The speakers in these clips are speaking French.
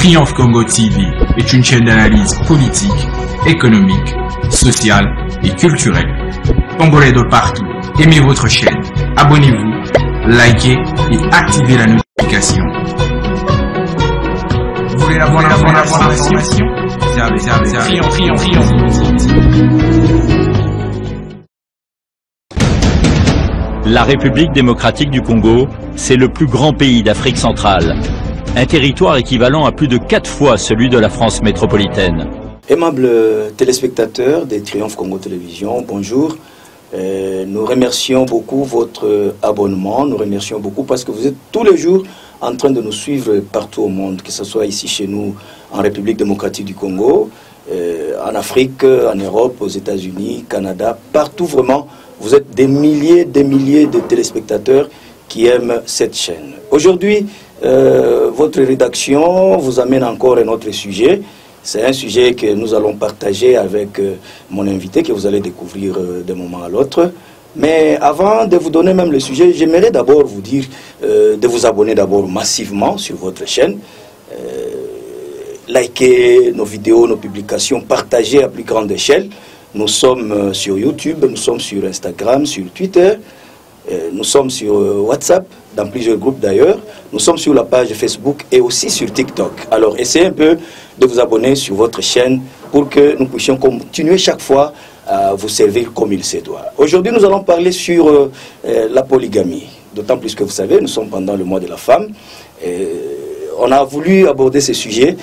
Triomphe Congo TV est une chaîne d'analyse politique, économique, sociale et culturelle. Congolais de partout, aimez votre chaîne, abonnez-vous, likez et activez la notification. Vous voulez avoir l'information? Triomphe La République démocratique du Congo, c'est le plus grand pays d'Afrique centrale. Un territoire équivalent à plus de 4 fois celui de la France métropolitaine. Aimables téléspectateurs des Triomphe Congo Télévision, bonjour. Nous remercions beaucoup votre abonnement, nous remercions beaucoup parce que vous êtes tous les jours en train de nous suivre partout au monde, que ce soit ici chez nous en République démocratique du Congo, en Afrique, en Europe, aux États-Unis, Canada, partout vraiment. Vous êtes des milliers de téléspectateurs qui aiment cette chaîne. Aujourd'hui, votre rédaction vous amène encore un autre sujet. C'est un sujet que nous allons partager avec mon invité que vous allez découvrir d'un moment à l'autre. Mais avant de vous donner même le sujet, j'aimerais d'abord vous dire de vous abonner d'abord massivement sur votre chaîne. Likez nos vidéos, nos publications, partagez à plus grande échelle. Nous sommes sur YouTube, nous sommes sur Instagram, sur Twitter, nous sommes sur WhatsApp, dans plusieurs groupes d'ailleurs. Nous sommes sur la page Facebook et aussi sur TikTok. Alors essayez un peu de vous abonner sur votre chaîne pour que nous puissions continuer chaque fois à vous servir comme il se doit. Aujourd'hui, nous allons parler sur la polygamie. D'autant plus que vous savez, nous sommes pendant le mois de la femme. On a voulu aborder ce sujet,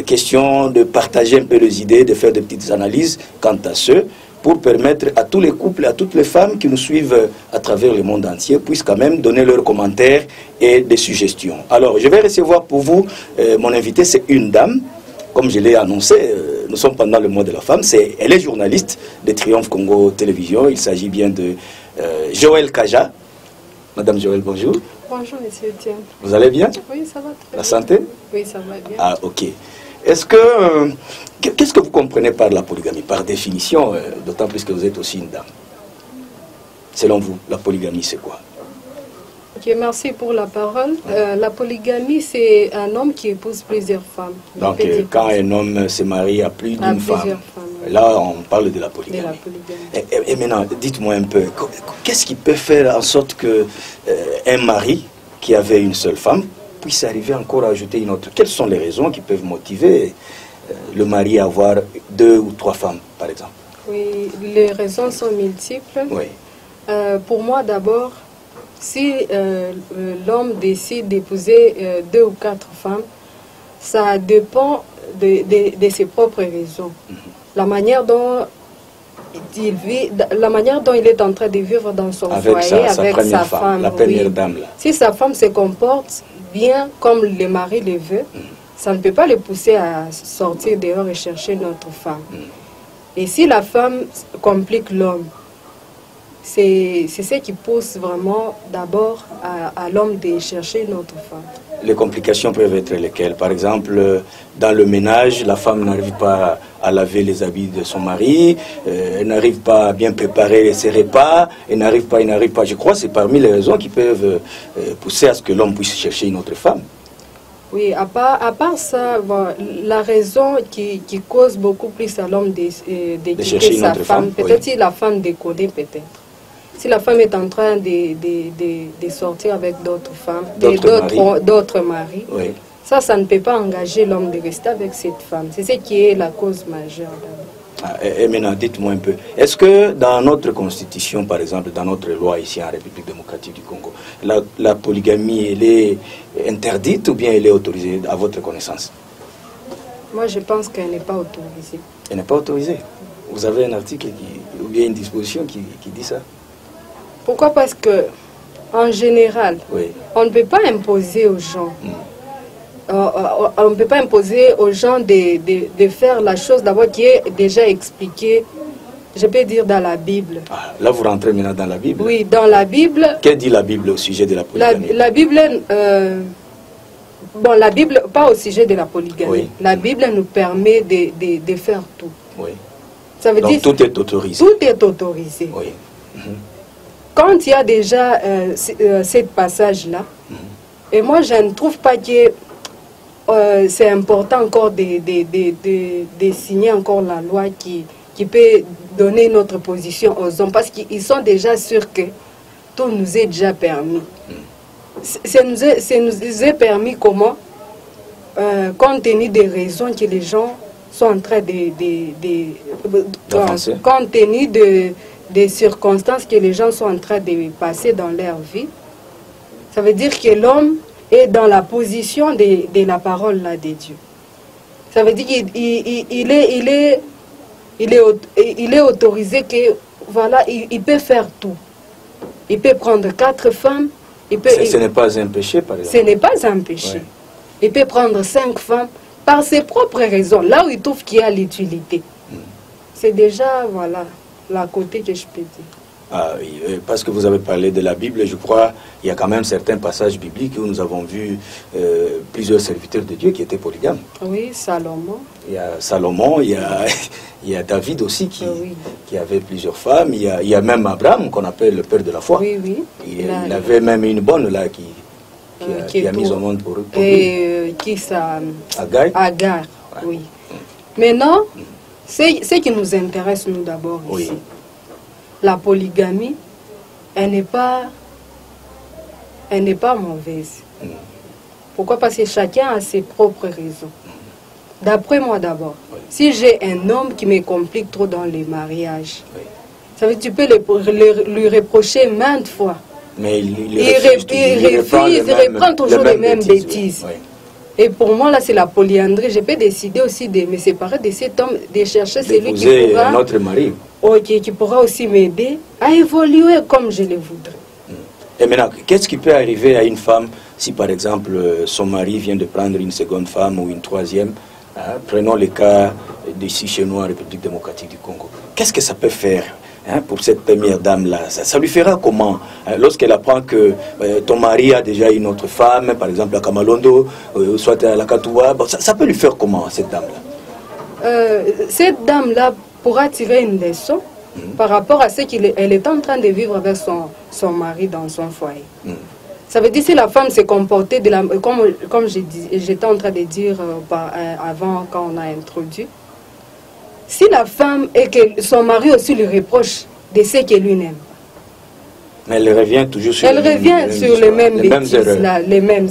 question de partager un peu les idées, de faire des petites analyses quant à ce, pour permettre à tous les couples, à toutes les femmes qui nous suivent à travers le monde entier, puissent quand même donner leurs commentaires et des suggestions. Alors, je vais recevoir pour vous, mon invité, c'est une dame, comme je l'ai annoncé, nous sommes pendant le mois de la femme, elle est journaliste de Triomphe Congo Télévision, il s'agit bien de Joël Kaja. Madame Joël, bonjour. Bonjour, monsieur Etienne. Vous allez bien? Oui, ça va très bien. La santé? Oui, ça va bien. Ah, ok. Est-ce que... Qu'est-ce que vous comprenez par la polygamie? Par définition, d'autant plus que vous êtes aussi une dame. Selon vous, la polygamie, c'est quoi? Ok, merci pour la parole. La polygamie, c'est un homme qui épouse plusieurs femmes. Donc, quand un homme se marie à plus d'une femme, là, on parle de la polygamie. Et maintenant, dites-moi un peu, qu'est-ce qui peut faire en sorte que un mari qui avait une seule femme puisse arriver encore à ajouter une autre? Quelles sont les raisons qui peuvent motiver le mari à avoir 2 ou 3 femmes, par exemple? Oui, les raisons sont multiples. Oui. Pour moi, d'abord, si l'homme décide d'épouser 2 ou 4 femmes, ça dépend de ses propres raisons. La manière dont il vit, la manière dont il est en train de vivre dans son foyer avec sa femme. La première dame, là. Si sa femme se comporte bien comme le mari le veut, ça ne peut pas le pousser à sortir dehors et chercher une autre femme. Et si la femme complique l'homme, c'est ce qui pousse vraiment d'abord à l'homme de chercher une autre femme. Les complications peuvent être lesquelles? Par exemple, dans le ménage, la femme n'arrive pas à laver les habits de son mari, elle n'arrive pas à bien préparer ses repas, elle n'arrive pas. Je crois que c'est parmi les raisons qui peuvent pousser à ce que l'homme puisse chercher une autre femme. Oui, à part ça, bon, la raison qui cause beaucoup plus à l'homme de quitter sa femme, peut-être si la femme déconne, peut-être. Si la femme est en train de sortir avec d'autres femmes, d'autres maris, oui. Ça ne peut pas engager l'homme de rester avec cette femme. C'est ce qui est la cause majeure. Et maintenant, dites-moi un peu, est-ce que dans notre constitution, par exemple, dans notre loi ici en République démocratique du Congo, la polygamie, elle est interdite ou bien elle est autorisée à votre connaissance? Moi, je pense qu'elle n'est pas autorisée. Elle n'est pas autorisée? Vous avez un article ou bien une disposition qui dit ça? Pourquoi? Parce que, en général, oui. On ne peut pas imposer aux gens. On ne peut pas imposer aux gens de faire la chose d'abord qui est déjà expliquée, je peux dire, dans la Bible. Ah, là, vous rentrez maintenant dans la Bible? Oui, dans la Bible. Que dit la Bible au sujet de la polygamie? La Bible, bon, la Bible, pas au sujet de la polygamie. Oui. La Bible nous permet de faire tout. Oui. Ça veut dire, tout est autorisé. Tout est autorisé. Oui. Quand il y a déjà ce passage-là, et moi je ne trouve pas que c'est important encore de signer encore la loi qui peut donner notre position aux hommes, parce qu'ils sont déjà sûrs que tout nous est déjà permis. Ça nous est permis comment? Compte tenu des raisons que les gens sont en train compte tenu des circonstances que les gens sont en train de passer dans leur vie. Ça veut dire que l'homme est dans la position de la parole là, de Dieu. Ça veut dire qu'il est autorisé que, voilà, il peut faire tout. Il peut prendre 4 femmes. Ce n'est pas un péché, par exemple. Ce n'est pas un péché. Ouais. Il peut prendre 5 femmes par ses propres raisons, là où il trouve qu'il y a l'utilité. C'est déjà, voilà, la côté que je peux dire. Ah, oui, parce que vous avez parlé de la Bible, je crois il y a quand même certains passages bibliques où nous avons vu plusieurs serviteurs de Dieu qui étaient polygames. Oui, Salomon. Il y a Salomon, il y a David aussi qui avait plusieurs femmes. Il y a même Abraham, qu'on appelle le père de la foi. Oui, oui. Il avait même une bonne là qui a mis au monde pour lui. Qui ça? Agar. Agar, ouais. Oui. Maintenant, ce qui nous intéresse, nous d'abord ici, la polygamie, elle n'est pas mauvaise. Pourquoi? Parce que chacun a ses propres raisons. D'après moi d'abord, si j'ai un homme qui me complique trop dans les mariages, ça veut dire que tu peux lui reprocher maintes fois. Mais il reprend toujours les mêmes bêtises. Oui. Et pour moi, là, c'est la polyandrie. Je peux décider aussi de me séparer de cet homme, de chercher celui qui pourra, notre mari. Qui pourra aussi m'aider à évoluer comme je le voudrais. Et maintenant, qu'est-ce qui peut arriver à une femme si, par exemple, son mari vient de prendre une seconde femme ou une troisième? Prenons le cas d'ici chez nous en République démocratique du Congo. Qu'est-ce que ça peut faire pour cette première dame-là? Ça lui fera comment lorsqu'elle apprend que ton mari a déjà une autre femme, par exemple à Kamalondo, soit à la Katoua? Ça peut lui faire comment, cette dame-là? Cette dame-là pourra tirer une leçon par rapport à ce qu'elle est en train de vivre avec son mari dans son foyer. Ça veut dire si la femme s'est comportée comme j'étais en train de dire avant quand on a introduit, si la femme et que son mari aussi lui reproche de ce qu'elle lui n'aime. Mais elle revient toujours sur les mêmes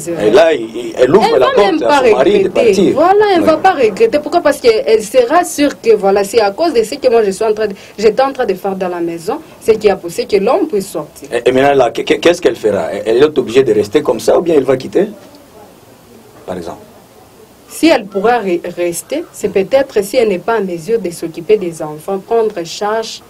erreurs. Et là, elle ouvre la porte à son mari de partir. Voilà, elle ne va pas regretter. Pourquoi? Parce qu'elle sera sûre que voilà, c'est à cause de ce que moi j'étais en train de faire dans la maison, ce qui a poussé que l'homme puisse sortir. Et maintenant, là, qu'est-ce qu'elle fera? Elle est obligée de rester comme ça ou bien elle va quitter, par exemple? Si elle pourra rester, c'est peut-être si elle n'est pas en mesure de s'occuper des enfants, prendre charge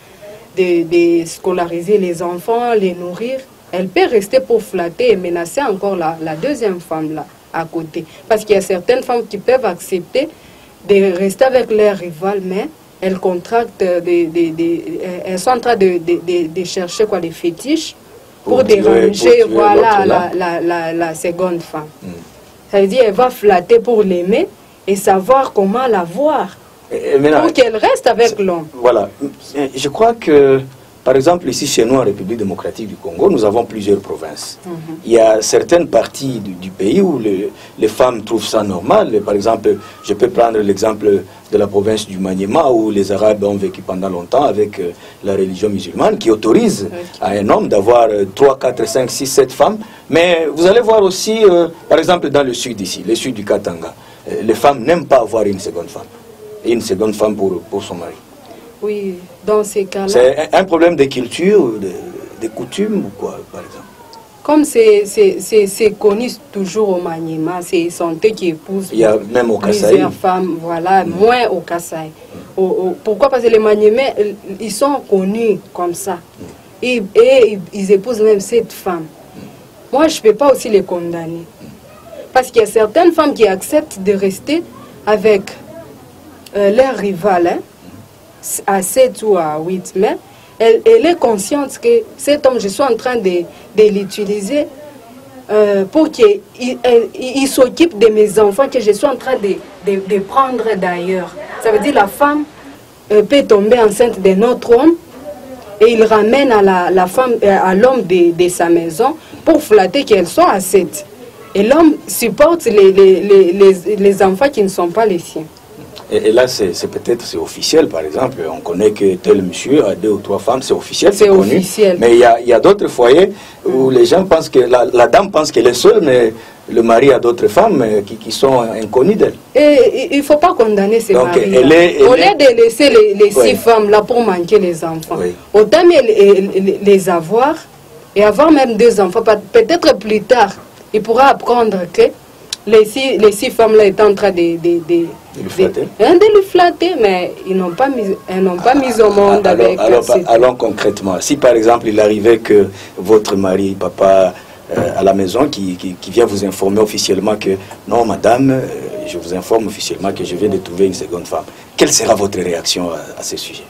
de scolariser les enfants, les nourrir, elle peut rester pour flatter et menacer encore la deuxième femme là à côté. Parce qu'il y a certaines femmes qui peuvent accepter de rester avec leur rival, mais elles contractent, elles sont en train de chercher quoi, des fétiches pour déranger la seconde femme. Ça veut dire qu'elle va flatter pour l'aimer et savoir comment la voir. Pour qu'elle reste avec l'homme. Voilà. Je crois que, par exemple, ici chez nous, en République démocratique du Congo, nous avons plusieurs provinces. Il y a certaines parties du pays où les femmes trouvent ça normal. Par exemple, je peux prendre l'exemple de la province du Maniema, où les Arabes ont vécu pendant longtemps avec la religion musulmane, qui autorise à un homme d'avoir 3, 4, 5, 6, 7 femmes. Mais vous allez voir aussi, par exemple, dans le sud ici, le sud du Katanga, les femmes n'aiment pas avoir une seconde femme. Et une seconde femme pour son mari. Oui, dans ces cas-là... C'est un problème de culture, de coutume ou quoi, par exemple? Comme c'est connu toujours au Maniema, c'est Santé qui épouse même au plusieurs femmes, voilà, moins au Kasaï. Pourquoi? Parce que les Maniémais, ils sont connus comme ça. Et ils épousent même cette femme. Moi, je ne peux pas aussi les condamner. Parce qu'il y a certaines femmes qui acceptent de rester avec leur rival, à 7 ou à 8, mais elle est consciente que cet homme, je suis en train de l'utiliser pour qu'il s'occupe de mes enfants que je suis en train de prendre d'ailleurs. Ça veut dire que la femme peut tomber enceinte d'un autre homme et il ramène à la femme, à l'homme de sa maison pour flatter qu'elles sont à 7. Et l'homme supporte les enfants qui ne sont pas les siens. Et là, c'est peut-être officiel, par exemple. On connaît que tel monsieur a 2 ou 3 femmes, c'est officiel, c'est connu. Officiel. Mais il y a d'autres foyers où les gens pensent que la dame pense qu'elle est seule, mais le mari a d'autres femmes qui sont inconnues d'elle. Et il ne faut pas condamner ces maris. Au lieu de laisser les 6 femmes là pour manquer les enfants, autant les avoir et avoir même 2 enfants. Peut-être plus tard, il pourra apprendre que les 6 femmes-là étaient en train de lui flatter, mais ils n'ont pas mis au monde avec... Alors concrètement, si par exemple il arrivait que votre mari, papa, à la maison, qui vient vous informer officiellement que non madame, je vous informe officiellement que je viens de trouver une seconde femme, quelle sera votre réaction à ce sujet?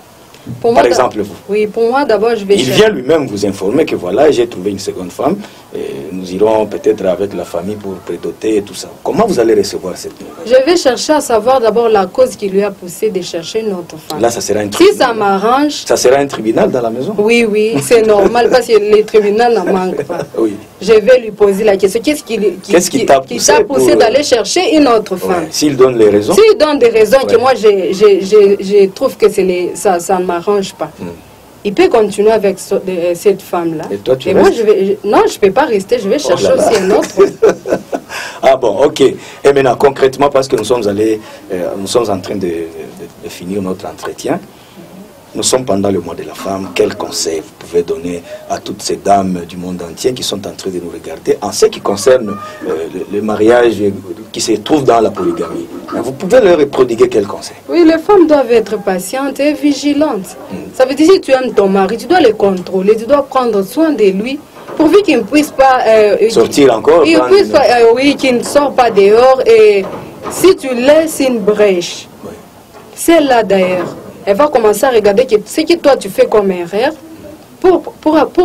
Par exemple, vous. Oui, pour moi, d'abord, je vais... Il vient lui-même vous informer que voilà, j'ai trouvé une seconde femme, et nous irons peut-être avec la famille pour prédoter et tout ça. Comment vous allez recevoir cette nouvelle? Je vais chercher à savoir d'abord la cause qui lui a poussé de chercher une autre femme. Là, ça sera un tribunal. Si ça m'arrange... Ça sera un tribunal dans la maison? Oui, oui, c'est normal, parce que les tribunaux n'en manquent pas. Oui. Je vais lui poser la question. Qu'est-ce qui t'a poussé d'aller chercher une autre femme? S'il donne les raisons? S'il donne des raisons que moi, je trouve que ça ne m'arrange pas. Il peut continuer avec cette femme-là. Et toi, tu restes? Moi, non, je ne peux pas rester. Je vais chercher aussi un autre. Ah bon, ok. Et maintenant, concrètement, parce que nous sommes en train de finir notre entretien, nous sommes pendant le mois de la femme. Quel conseil vous pouvez donner à toutes ces dames du monde entier qui sont en train de nous regarder en ce qui concerne le mariage qui se trouve dans la polygamie? Vous pouvez leur prodiguer quel conseil? Oui, les femmes doivent être patientes et vigilantes. Ça veut dire que si tu aimes ton mari, tu dois le contrôler, tu dois prendre soin de lui, pourvu qu'il ne puisse pas... sortir encore? Oui, qu'il ne sort pas dehors. Et si tu laisses une brèche, celle-là d'ailleurs, elle va commencer à regarder ce que toi tu fais comme erreur pour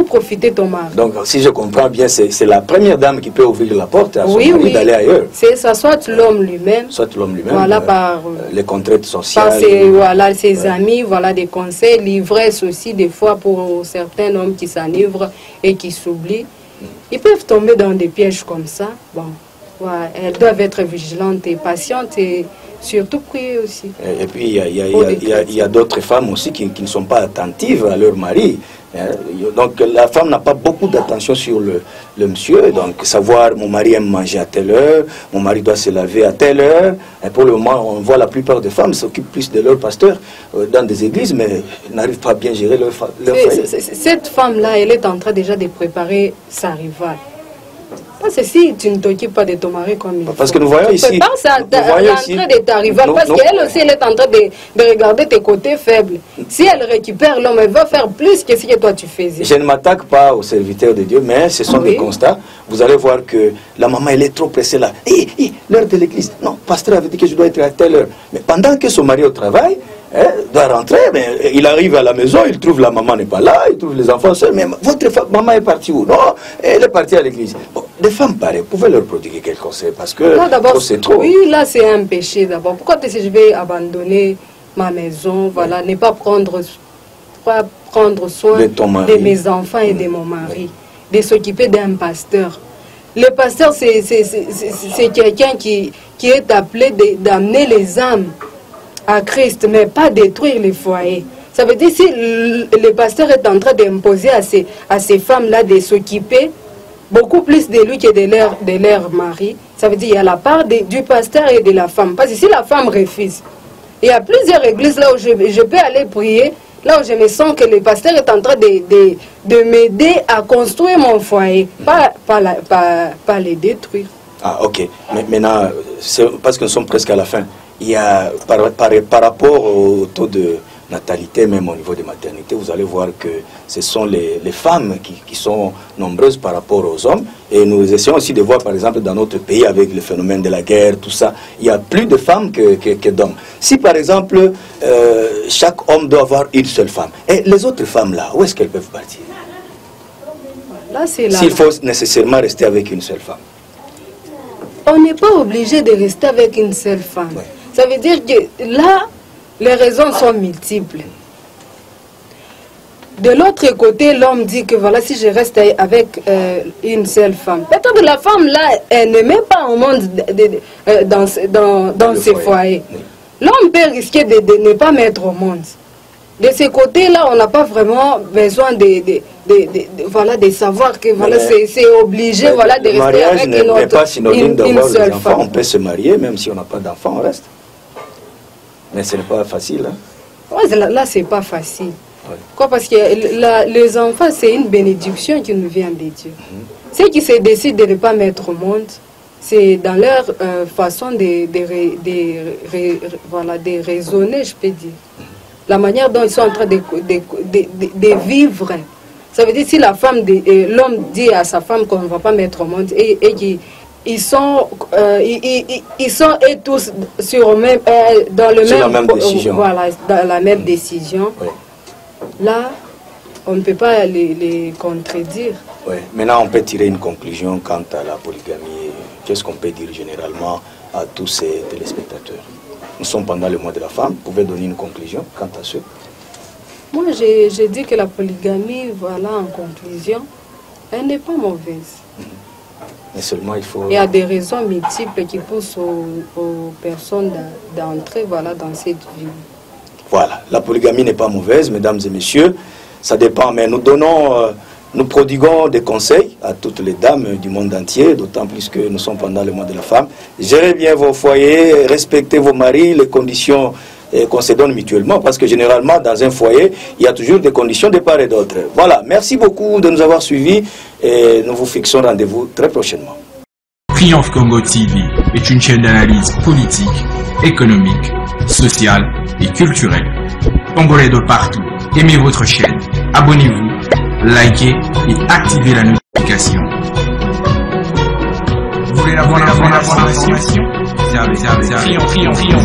profiter de ton mari. Donc, si je comprends bien, c'est la première dame qui peut ouvrir la porte à son mari d'aller ailleurs. C'est ça, soit l'homme lui-même. Soit l'homme lui-même. Voilà, par les contraintes sociales. Par ses amis, voilà, des conseils, l'ivresse aussi, des fois, pour certains hommes qui s'enivrent et qui s'oublient. Ils peuvent tomber dans des pièges comme ça. Bon, voilà, elles doivent être vigilantes et patientes et surtout prier aussi. Et puis, il y a d'autres femmes aussi qui ne sont pas attentives à leur mari. Donc, la femme n'a pas beaucoup d'attention sur le monsieur. Donc, savoir, mon mari aime manger à telle heure, mon mari doit se laver à telle heure. Et pour le moment, on voit la plupart des femmes s'occupent plus de leur pasteur dans des églises, mais n'arrivent pas à bien gérer leur foyer. Cette femme-là, elle est en train déjà de préparer sa rivale. Parce que si tu ne t'occupes pas de ton mari comme il faut, parce que nous voyons ici, l'entrée de ta rivale, parce qu'elle aussi, elle est en train de regarder tes côtés faibles. Si elle récupère l'homme, elle va faire plus que ce que toi tu faisais. Je ne m'attaque pas aux serviteurs de Dieu, mais ce sont des constats. Vous allez voir que la maman, elle est trop pressée là. L'heure de l'église. Non, le pasteur avait dit que je dois être à telle heure. Mais pendant que son mari au travail, doit rentrer, mais il arrive à la maison, il trouve la maman n'est pas là, il trouve les enfants seuls, mais votre maman est partie où? Non, elle est partie à l'église. Bon, des femmes pareilles, vous pouvez leur prodiguer quel conseil? Parce que c'est trop. Oui, là c'est un péché d'abord. Pourquoi est-ce que je vais abandonner ma maison, voilà, ne pas prendre soin de mes enfants et de mon mari, de s'occuper d'un pasteur? Le pasteur, c'est quelqu'un qui est appelé d'amener les âmes à Christ, mais pas détruire les foyers. Ça veut dire si le pasteur est en train d'imposer à ces femmes-là de s'occuper beaucoup plus de lui que de leur mari, ça veut dire qu'il y a la part du pasteur et de la femme. Parce que si la femme refuse, il y a plusieurs églises là où je peux aller prier, là où je me sens que le pasteur est en train de m'aider à construire mon foyer, pas les détruire. Ah, ok. Mais maintenant, parce que nous sommes presque à la fin, il y a, par rapport au taux de natalité, même au niveau des maternités, vous allez voir que ce sont les femmes qui sont nombreuses par rapport aux hommes. Et nous essayons aussi de voir, par exemple, dans notre pays, avec le phénomène de la guerre, tout ça, il y a plus de femmes que d'hommes. Si, par exemple, chaque homme doit avoir une seule femme, et les autres femmes-là, où est-ce qu'elles peuvent partir? S'il faut nécessairement rester avec une seule femme. On n'est pas obligé de rester avec une seule femme. Oui. Ça veut dire que là, les raisons sont multiples. De l'autre côté, l'homme dit que voilà, si je reste avec une seule femme, peut-être que la femme là, elle ne met pas au monde dans ses foyers. Oui. L'homme peut risquer de ne pas mettre au monde. De ce côté-là, on n'a pas vraiment besoin voilà, de savoir que voilà, c'est obligé voilà, de rester avec une autre. Le mariage n'est pas synonyme d'avoir des enfants. On peut se marier, même si on n'a pas d'enfants, on reste. Mais ce n'est pas facile. Hein? Ouais, là, c'est pas facile. Ouais. Quoi, parce que les enfants, c'est une bénédiction qui nous vient de Dieu. Ceux qui se décident de ne pas mettre au monde, c'est dans leur façon voilà, de raisonner, je peux dire. La manière dont ils sont en train de vivre. Ça veut dire si la femme, l'homme dit à sa femme qu'on ne va pas mettre au monde et qu'ils sont tous sur même, dans le même, la même décision. Voilà, dans la même décision. Oui. Là, on ne peut pas les contredire. Oui. Maintenant, on peut tirer une conclusion quant à la polygamie. Qu'est-ce qu'on peut dire généralement à tous ces téléspectateurs? Nous sommes pendant le mois de la femme. Vous pouvez donner une conclusion quant à ce? Moi, j'ai dit que la polygamie, voilà, en conclusion, elle n'est pas mauvaise. Mais seulement il faut... Il y a des raisons multiples qui poussent aux personnes d'entrer voilà, dans cette vie. Voilà, la polygamie n'est pas mauvaise, mesdames et messieurs. Ça dépend, mais nous prodiguons des conseils à toutes les dames du monde entier, d'autant plus que nous sommes pendant le mois de la femme. Gérez bien vos foyers, respectez vos maris, les conditions qu'on se donne mutuellement, parce que généralement, dans un foyer, il y a toujours des conditions de part et d'autre. Voilà, merci beaucoup de nous avoir suivis et nous vous fixons rendez-vous très prochainement. Triomphe Congo TV est une chaîne d'analyse politique, économique, sociale et culturelle. Congolais de partout, aimez votre chaîne, abonnez-vous, likez et activez la notification. Vous voulez avoir l'information? Triomphe.